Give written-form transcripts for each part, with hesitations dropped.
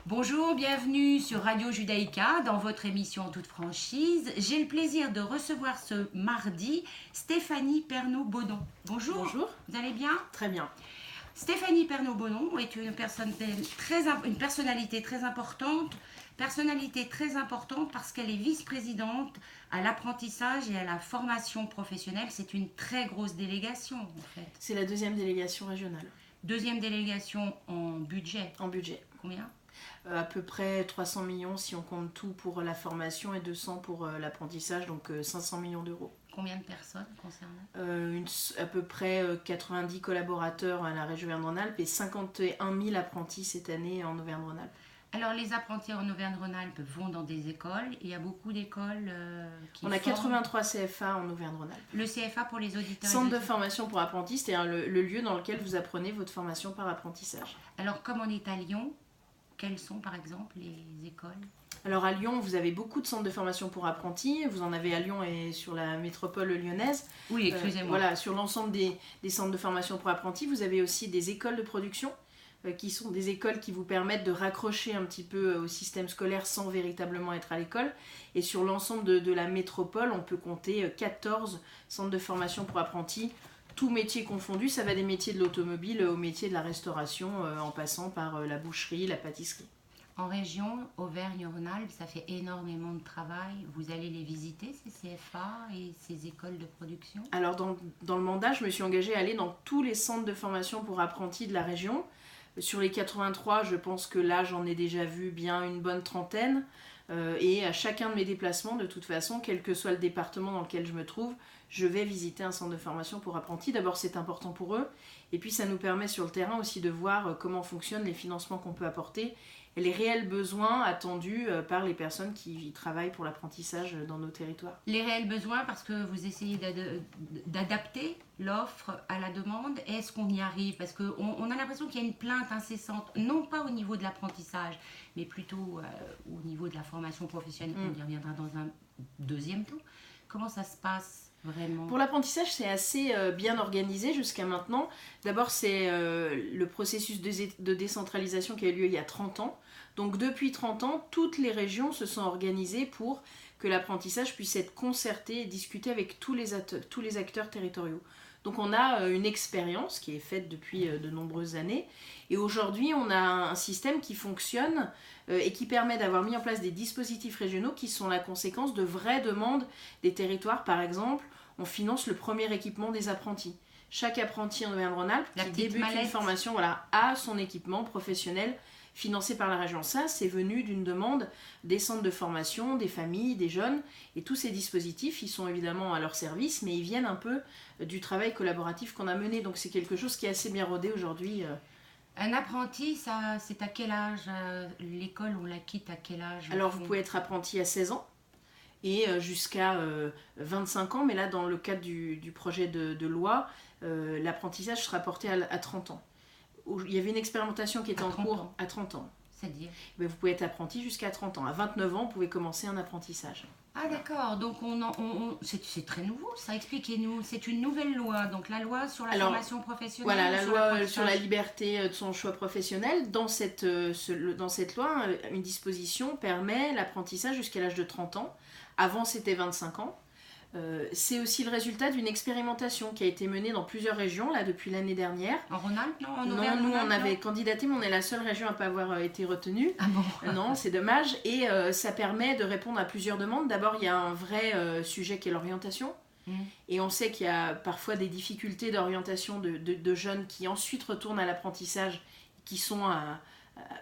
Bonjour, bienvenue sur Radio Judaïka dans votre émission en toute franchise. J'ai le plaisir de recevoir ce mardi Stéphanie Pernaut-Baudon. Bonjour. Bonjour. Vous allez bien? Très bien. Stéphanie Pernaut-Baudon est une personnalité très importante. Personnalité très importante parce qu'elle est vice-présidente à l'apprentissage et à la formation professionnelle. C'est une très grosse délégation en fait. C'est la deuxième délégation régionale. Deuxième délégation en budget. En budget. Combien? À peu près 300 millions si on compte tout pour la formation et 200 pour l'apprentissage, donc 500 millions d'euros. Combien de personnes concernées? À peu près 90 collaborateurs à la région Auvergne-Rhône-Alpes et 51 000 apprentis cette année en Auvergne-Rhône-Alpes. Alors les apprentis en Auvergne-Rhône-Alpes vont dans des écoles. Il y a beaucoup d'écoles qui On a forment. 83 CFA en Auvergne-Rhône-Alpes. Le CFA pour les auditeurs. Centre de formation pour apprentis, c'est-à-dire le lieu dans lequel vous apprenez votre formation par apprentissage. Alors comme on est à Lyon, quelles sont par exemple les écoles? Alors à Lyon, vous avez beaucoup de centres de formation pour apprentis. Vous en avez à Lyon et sur la métropole lyonnaise. Oui, excusez-moi. Voilà, sur l'ensemble des centres de formation pour apprentis, vous avez aussi des écoles de production qui sont des écoles qui vous permettent de raccrocher un petit peu au système scolaire sans véritablement être à l'école. Et sur l'ensemble de la métropole, on peut compter 14 centres de formation pour apprentis, tous métiers confondus. Ça va des métiers de l'automobile aux métiers de la restauration, en passant par la boucherie, la pâtisserie. En région Auvergne-Rhône-Alpes, ça fait énormément de travail. Vous allez les visiter, ces CFA et ces écoles de production? Alors dans le mandat, je me suis engagée à aller dans tous les centres de formation pour apprentis de la région. Sur les 83, je pense que là, j'en ai déjà vu bien une bonne trentaine. Et à chacun de mes déplacements, de toute façon, quel que soit le département dans lequel je me trouve, je vais visiter un centre de formation pour apprentis. D'abord, c'est important pour eux. Et puis, ça nous permet sur le terrain aussi de voir comment fonctionnent les financements qu'on peut apporter et les réels besoins attendus par les personnes qui travaillent pour l'apprentissage dans nos territoires. Les réels besoins parce que vous essayez d'adapter l'offre à la demande. Est-ce qu'on y arrive? Parce qu'on a l'impression qu'il y a une plainte incessante, non pas au niveau de l'apprentissage, mais plutôt au niveau de la formation professionnelle. On y reviendra dans un deuxième temps. Comment ça se passe vraiment? Pour l'apprentissage, c'est assez bien organisé jusqu'à maintenant. D'abord, c'est le processus de décentralisation qui a eu lieu il y a 30 ans. Donc depuis 30 ans, toutes les régions se sont organisées pour que l'apprentissage puisse être concerté et discuté avec tous les acteurs territoriaux. Donc on a une expérience qui est faite depuis de nombreuses années. Et aujourd'hui, on a un système qui fonctionne et qui permet d'avoir mis en place des dispositifs régionaux qui sont la conséquence de vraies demandes des territoires. Par exemple, on finance le premier équipement des apprentis. Chaque apprenti en Auvergne-Rhône-Alpes qui débute une formation a son équipement professionnel financé par la région. Ça, c'est venu d'une demande des centres de formation, des familles, des jeunes. Et tous ces dispositifs, ils sont évidemment à leur service, mais ils viennent un peu du travail collaboratif qu'on a mené. Donc c'est quelque chose qui est assez bien rodé aujourd'hui. Un apprenti, c'est à quel âge? L'école, on la quitte à quel âge? Alors vous pouvez être apprenti à 16 ans et jusqu'à 25 ans, mais là dans le cadre du projet de loi, l'apprentissage sera porté à 30 ans. Il y avait une expérimentation qui était en cours à 30 ans. C'est-à-dire? Vous pouvez être apprenti jusqu'à 30 ans. À 29 ans, vous pouvez commencer un apprentissage. Ah d'accord, donc c'est très nouveau ça, expliquez-nous. C'est une nouvelle loi, donc la loi sur la formation professionnelle. Voilà, la loi sur la liberté de son choix professionnel. Dans cette loi, une disposition permet l'apprentissage jusqu'à l'âge de 30 ans. Avant, c'était 25 ans. C'est aussi le résultat d'une expérimentation qui a été menée dans plusieurs régions là, depuis l'année dernière. En Rhône-Alpes, non? Non, nous on avait candidaté, mais on est la seule région à ne pas avoir été retenue. Ah bon? Non, c'est dommage. Et ça permet de répondre à plusieurs demandes. D'abord, il y a un vrai sujet qui est l'orientation. Et on sait qu'il y a parfois des difficultés d'orientation de jeunes qui ensuite retournent à l'apprentissage, qui sont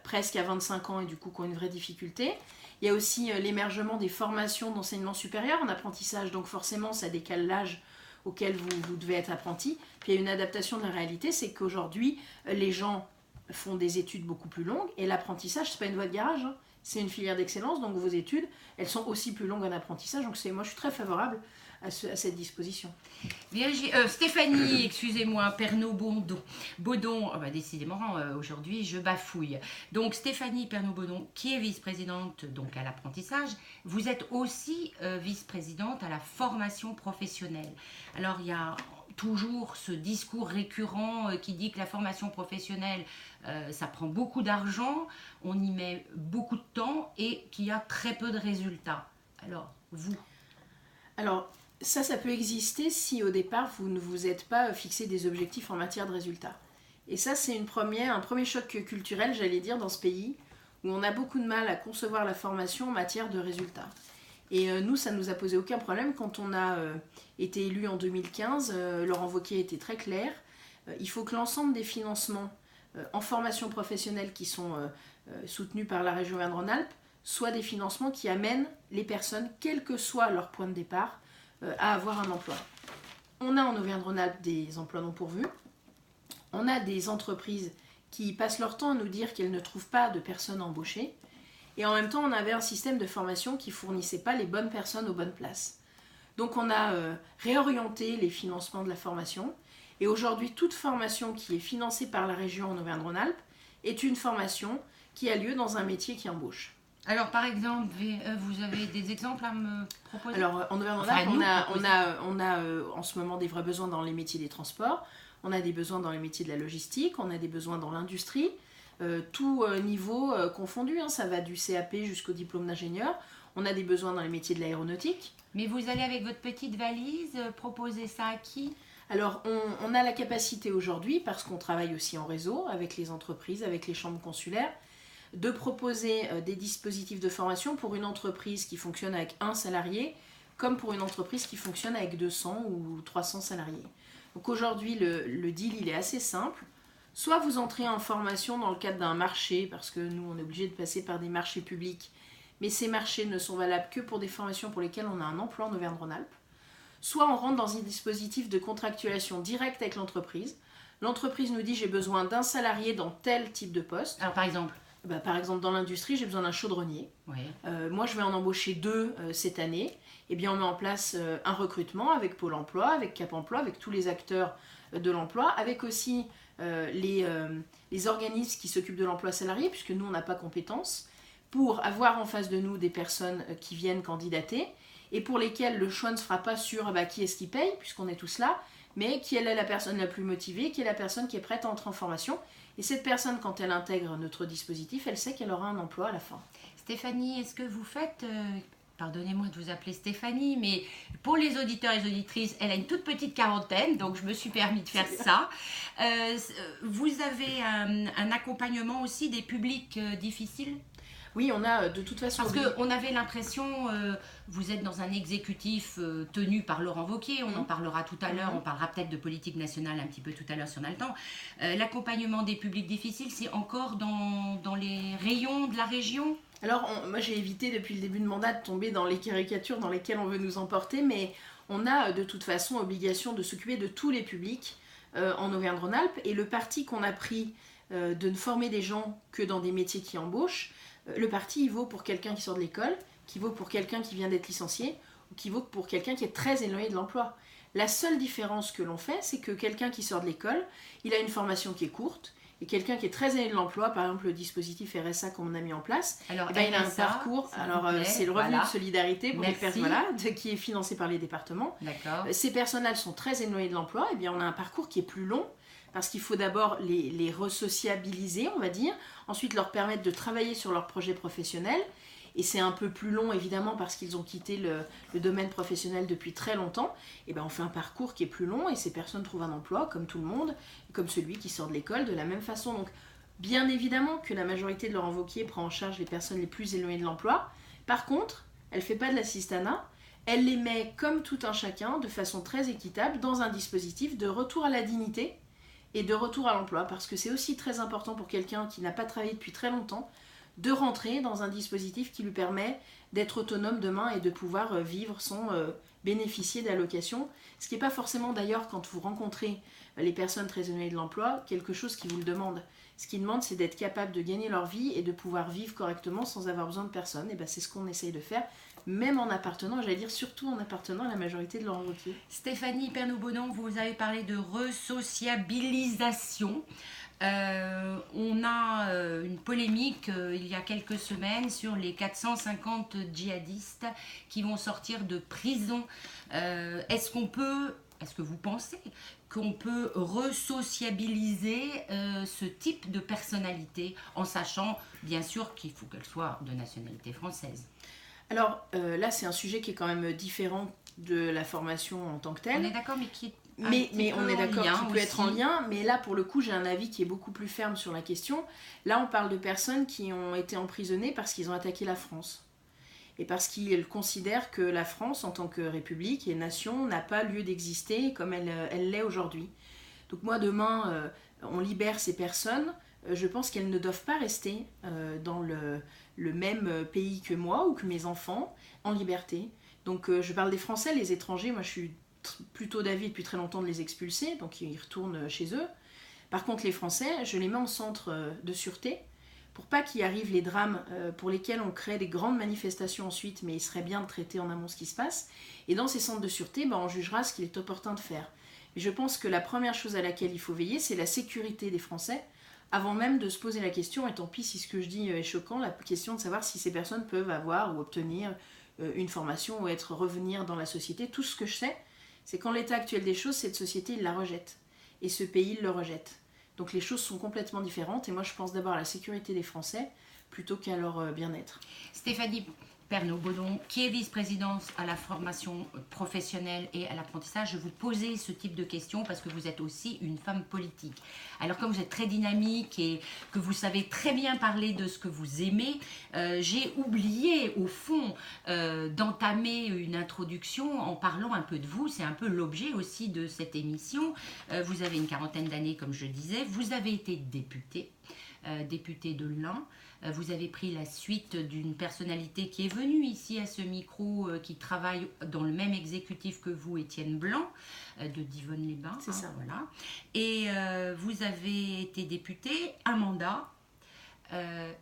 presque à 25 ans et du coup qui ont une vraie difficulté. Il y a aussi l'émergement des formations d'enseignement supérieur en apprentissage, donc forcément ça décale l'âge auquel vous devez être apprenti. Puis il y a une adaptation de la réalité, c'est qu'aujourd'hui les gens font des études beaucoup plus longues et l'apprentissage c'est pas une voie de garage, hein. C'est une filière d'excellence, donc vos études elles sont aussi plus longues en apprentissage, donc moi je suis très favorable à cette disposition. Stéphanie, excusez-moi, Pernaut-Baudon, décidément aujourd'hui je bafouille. Donc Stéphanie Pernaut-Baudon, qui est vice-présidente donc à l'apprentissage, vous êtes aussi vice-présidente à la formation professionnelle. Alors il y a toujours ce discours récurrent qui dit que la formation professionnelle, ça prend beaucoup d'argent, on y met beaucoup de temps et qu'il y a très peu de résultats. Alors, vous? Alors, ça peut exister si au départ vous ne vous êtes pas fixé des objectifs en matière de résultats. Et ça, c'est un premier choc culturel, j'allais dire, dans ce pays, où on a beaucoup de mal à concevoir la formation en matière de résultats. Et nous, ça ne nous a posé aucun problème quand on a été élu en 2015. Laurent Wauquiez était très clair. Il faut que l'ensemble des financements en formation professionnelle qui sont soutenus par la région Auvergne-Rhône-Alpes soient des financements qui amènent les personnes, quel que soit leur point de départ, à avoir un emploi. On a en Auvergne-Rhône-Alpes des emplois non pourvus. On a des entreprises qui passent leur temps à nous dire qu'elles ne trouvent pas de personnes embauchées. Et en même temps, on avait un système de formation qui ne fournissait pas les bonnes personnes aux bonnes places. Donc on a réorienté les financements de la formation. Et aujourd'hui, toute formation qui est financée par la région en Auvergne-Rhône-Alpes est une formation qui a lieu dans un métier qui embauche. Alors, par exemple, vous avez des exemples à me proposer? Alors, en Auvergne-Rhône-Alpes, on a en ce moment des vrais besoins dans les métiers des transports. On a des besoins dans les métiers de la logistique. On a des besoins dans l'industrie. Tout niveau confondu, hein, ça va du CAP jusqu'au diplôme d'ingénieur. On a des besoins dans les métiers de l'aéronautique. Mais vous allez avec votre petite valise proposer ça à qui? Alors on a la capacité aujourd'hui, parce qu'on travaille aussi en réseau avec les entreprises, avec les chambres consulaires, de proposer des dispositifs de formation pour une entreprise qui fonctionne avec un salarié, comme pour une entreprise qui fonctionne avec 200 ou 300 salariés. Donc aujourd'hui le deal il est assez simple. Soit vous entrez en formation dans le cadre d'un marché, parce que nous, on est obligé de passer par des marchés publics, mais ces marchés ne sont valables que pour des formations pour lesquelles on a un emploi en Auvergne-Rhône-Alpes. Soit on rentre dans un dispositif de contractualisation directe avec l'entreprise. L'entreprise nous dit j'ai besoin d'un salarié dans tel type de poste. Alors par exemple? Par exemple, dans l'industrie, j'ai besoin d'un chaudronnier. Oui. Moi, je vais en embaucher 2 cette année. Eh bien, on met en place un recrutement avec Pôle emploi, avec Cap emploi, avec tous les acteurs de l'emploi, avec aussi les organismes qui s'occupent de l'emploi salarié, puisque nous, on n'a pas compétence, pour avoir en face de nous des personnes qui viennent candidater et pour lesquelles le choix ne se fera pas sur qui est-ce qui paye, puisqu'on est tous là, mais qui est la personne la plus motivée, qui est la personne qui est prête à entrer en formation. Et cette personne, quand elle intègre notre dispositif, elle sait qu'elle aura un emploi à la fin. Stéphanie, est-ce que vous faites... Pardonnez-moi de vous appeler Stéphanie, mais pour les auditeurs et les auditrices, elle a une toute petite quarantaine, donc je me suis permis de faire ça. Vous avez un accompagnement aussi des publics difficiles? Oui, on a de toute façon... Parce qu'on avait l'impression, vous êtes dans un exécutif tenu par Laurent Wauquiez, on en parlera tout à l'heure, on parlera peut-être de politique nationale un petit peu tout à l'heure si on a le temps. L'accompagnement des publics difficiles, c'est encore dans les rayons de la région? Alors, moi j'ai évité depuis le début de mandat de tomber dans les caricatures dans lesquelles on veut nous emporter, mais on a de toute façon obligation de s'occuper de tous les publics en Auvergne-Rhône-Alpes. Et le parti qu'on a pris de ne former des gens que dans des métiers qui embauchent, le parti il vaut pour quelqu'un qui sort de l'école, qui vaut pour quelqu'un qui vient d'être licencié, ou qui vaut pour quelqu'un qui est très éloigné de l'emploi. La seule différence que l'on fait, c'est que quelqu'un qui sort de l'école, il a une formation qui est courte, et quelqu'un qui est très éloigné de l'emploi, par exemple le dispositif RSA qu'on a mis en place, alors, il a un parcours, c'est le revenu de solidarité pour les personnes, qui est financé par les départements. D'accord. Ces personnes-là sont très éloignées de l'emploi, et bien on a un parcours qui est plus long, parce qu'il faut d'abord les resociabiliser, on va dire, ensuite leur permettre de travailler sur leur projet professionnel, et c'est un peu plus long évidemment parce qu'ils ont quitté le domaine professionnel depuis très longtemps. Et ben on fait un parcours qui est plus long et ces personnes trouvent un emploi comme tout le monde, comme celui qui sort de l'école de la même façon. Donc bien évidemment que la majorité de Laurent Wauquiez prend en charge les personnes les plus éloignées de l'emploi. Par contre, elle ne fait pas de l'assistanat, elle les met comme tout un chacun de façon très équitable dans un dispositif de retour à la dignité et de retour à l'emploi, parce que c'est aussi très important pour quelqu'un qui n'a pas travaillé depuis très longtemps de rentrer dans un dispositif qui lui permet d'être autonome demain et de pouvoir vivre sans bénéficier d'allocations. Ce qui n'est pas forcément d'ailleurs, quand vous rencontrez les personnes très éloignées de l'emploi, quelque chose qui vous le demande. Ce qu'ils demandent, c'est d'être capable de gagner leur vie et de pouvoir vivre correctement sans avoir besoin de personne. Et ben, c'est ce qu'on essaye de faire, même en appartenant, j'allais dire surtout en appartenant à la majorité de Laurent Wauquiez. Stéphanie Pernoud-Bonon, vous avez parlé de resociabilisation. On a une polémique il y a quelques semaines sur les 450 djihadistes qui vont sortir de prison. Est-ce est-ce que vous pensez qu'on peut resociabiliser ce type de personnalité en sachant bien sûr qu'il faut qu'elle soit de nationalité française? Alors là, c'est un sujet qui est quand même différent de la formation en tant que On telle. est d'accord, mais qui est Mais on est d'accord qu'il peut être en aussi. lien, mais là pour le coup j'ai un avis qui est beaucoup plus ferme sur la question. Là on parle de personnes qui ont été emprisonnées parce qu'ils ont attaqué la France. Et parce qu'ils considèrent que la France en tant que république et nation n'a pas lieu d'exister comme elle l'est aujourd'hui. Donc moi demain on libère ces personnes, je pense qu'elles ne doivent pas rester dans le même pays que moi ou que mes enfants en liberté. Donc je parle des Français, les étrangers, moi je suis plutôt d'avis depuis très longtemps de les expulser, donc ils retournent chez eux. Par contre, les Français, je les mets en centre de sûreté pour pas qu'il arrive les drames pour lesquels on crée des grandes manifestations ensuite, mais il serait bien de traiter en amont ce qui se passe. Et dans ces centres de sûreté, on jugera ce qu'il est opportun de faire. Mais je pense que la première chose à laquelle il faut veiller, c'est la sécurité des Français, avant même de se poser la question, et tant pis si ce que je dis est choquant, la question de savoir si ces personnes peuvent avoir ou obtenir une formation ou revenir dans la société. Tout ce que je sais, c'est qu'en l'état actuel des choses, cette société, il la rejette. Et ce pays, il le rejette. Donc les choses sont complètement différentes. Et moi, je pense d'abord à la sécurité des Français plutôt qu'à leur bien-être. Stéphanie Pernot-Baudon, qui est vice-présidente à la formation professionnelle et à l'apprentissage, je vous posais ce type de questions parce que vous êtes aussi une femme politique. Alors comme vous êtes très dynamique et que vous savez très bien parler de ce que vous aimez, j'ai oublié au fond d'entamer une introduction en parlant un peu de vous. C'est un peu l'objet aussi de cette émission. Vous avez une quarantaine d'années comme je disais, vous avez été députée. Député de l'Ain. Vous avez pris la suite d'une personnalité qui est venue ici à ce micro, qui travaille dans le même exécutif que vous, Étienne Blanc, de Divonne-les-Bains. C'est ça. Voilà. Et vous avez été député, un mandat,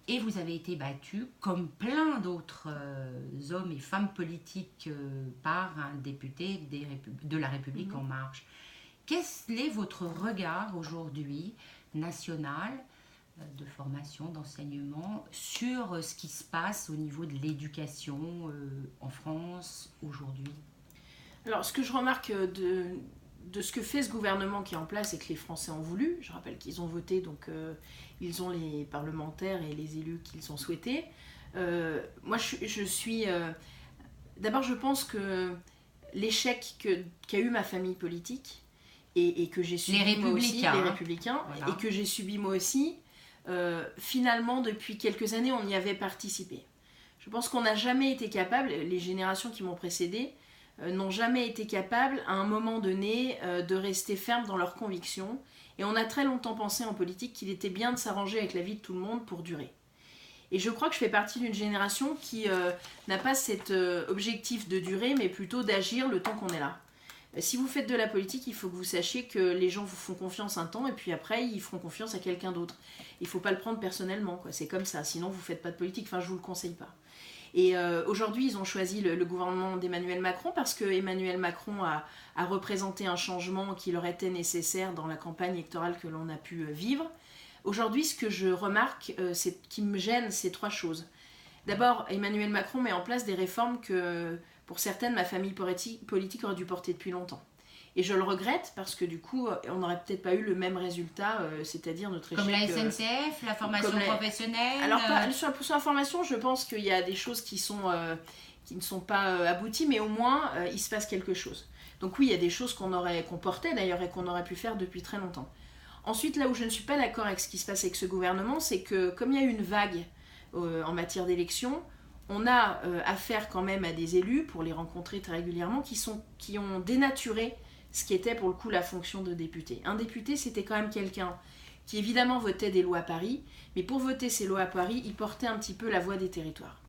et vous avez été battu, comme plein d'autres hommes et femmes politiques, par un député de la République En Marche. Quel est votre regard aujourd'hui, national, de formation, d'enseignement, sur ce qui se passe au niveau de l'éducation en France aujourd'hui? Alors, ce que je remarque de ce que fait ce gouvernement qui est en place et que les Français ont voulu, je rappelle qu'ils ont voté, donc ils ont les parlementaires et les élus qu'ils ont souhaités. Moi, je suis... D'abord, je pense que l'échec qu'a eu ma famille politique et que j'ai subi moi aussi, les Républicains, voilà. Et que j'ai subi moi aussi, finalement, depuis quelques années, on y avait participé. Je pense qu'on n'a jamais été capable, les générations qui m'ont précédé, n'ont jamais été capables, à un moment donné, de rester fermes dans leurs convictions. Et on a très longtemps pensé en politique qu'il était bien de s'arranger avec la vie de tout le monde pour durer. Et je crois que je fais partie d'une génération qui n'a pas cet objectif de durer, mais plutôt d'agir le temps qu'on est là. Si vous faites de la politique, il faut que vous sachiez que les gens vous font confiance un temps et puis après, ils feront confiance à quelqu'un d'autre. Il ne faut pas le prendre personnellement, quoi. C'est comme ça. Sinon, vous ne faites pas de politique. Enfin, je ne vous le conseille pas. Et aujourd'hui, ils ont choisi le gouvernement d'Emmanuel Macron parce que Emmanuel Macron a représenté un changement qui leur était nécessaire dans la campagne électorale que l'on a pu vivre. Aujourd'hui, ce que je remarque, qui me gêne, c'est trois choses. D'abord, Emmanuel Macron met en place des réformes que, pour certaines, ma famille politique aurait dû porter depuis longtemps. Et je le regrette parce que du coup, on n'aurait peut-être pas eu le même résultat, c'est-à-dire notre échec... Comme la SNCF, la formation professionnelle... Alors, sur la formation, je pense qu'il y a des choses qui ne sont pas abouties, mais au moins, il se passe quelque chose. Donc oui, il y a des choses qu'on portait d'ailleurs et qu'on aurait pu faire depuis très longtemps. Ensuite, là où je ne suis pas d'accord avec ce qui se passe avec ce gouvernement, c'est que comme il y a eu une vague en matière d'élection, on a affaire quand même à des élus, pour les rencontrer très régulièrement, qui ont dénaturé ce qui était pour le coup la fonction de député. Un député, c'était quand même quelqu'un qui évidemment votait des lois à Paris, mais pour voter ces lois à Paris, il portait un petit peu la voix des territoires.